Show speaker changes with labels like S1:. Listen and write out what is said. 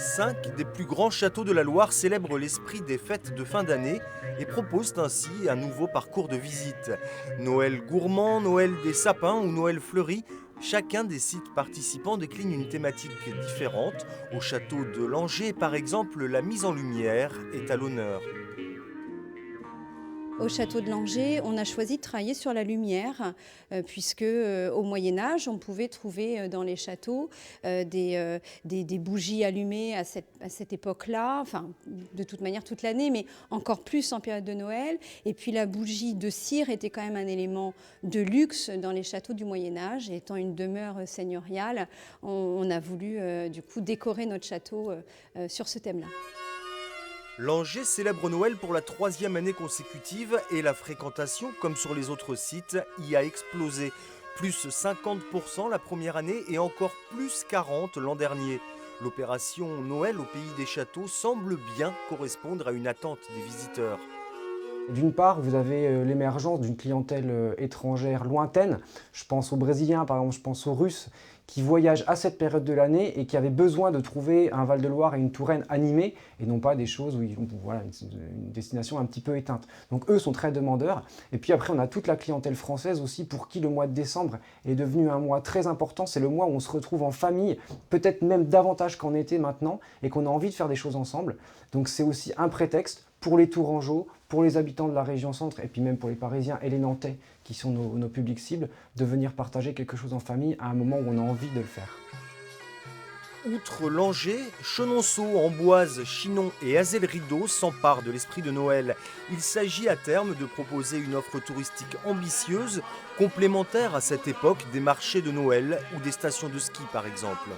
S1: 5 des plus grands châteaux de la Loire célèbrent l'esprit des fêtes de fin d'année et proposent ainsi un nouveau parcours de visite. Noël gourmand, Noël des sapins ou Noël fleuri, chacun des sites participants décline une thématique différente. Au château de Langeais, par exemple, la mise en lumière est à l'honneur.
S2: Au château de Langeais, on a choisi de travailler sur la lumière, puisque au Moyen-Âge, on pouvait trouver dans les châteaux des bougies allumées à cette époque-là, enfin de toute manière toute l'année, mais encore plus en période de Noël. Et puis la bougie de cire était quand même un élément de luxe dans les châteaux du Moyen-Âge. Étant une demeure seigneuriale, on a voulu du coup décorer notre château sur ce thème-là.
S1: Langeais célèbre Noël pour la troisième année consécutive et la fréquentation, comme sur les autres sites, y a explosé. Plus 50% la première année et encore plus 40% l'an dernier. L'opération Noël au pays des châteaux semble bien correspondre à une attente des visiteurs.
S3: D'une part, vous avez l'émergence d'une clientèle étrangère lointaine. Je pense aux Brésiliens, par exemple, je pense aux Russes, qui voyagent à cette période de l'année et qui avaient besoin de trouver un Val-de-Loire et une Touraine animés, et non pas des choses où ils ont voilà, une destination un petit peu éteinte. Donc eux sont très demandeurs. Et puis après, on a toute la clientèle française aussi, pour qui le mois de décembre est devenu un mois très important. C'est le mois où on se retrouve en famille, peut-être même davantage qu'en été maintenant, et qu'on a envie de faire des choses ensemble. Donc c'est aussi un prétexte pour les Tourangeaux, pour les habitants de la région centre, et puis même pour les Parisiens et les Nantais, qui sont nos publics cibles, de venir partager quelque chose en famille à un moment où on a envie de le faire.
S1: Outre Langeais, Chenonceau, Amboise, Chinon et Azay-le-Rideau s'emparent de l'esprit de Noël. Il s'agit à terme de proposer une offre touristique ambitieuse, complémentaire à cette époque des marchés de Noël ou des stations de ski par exemple.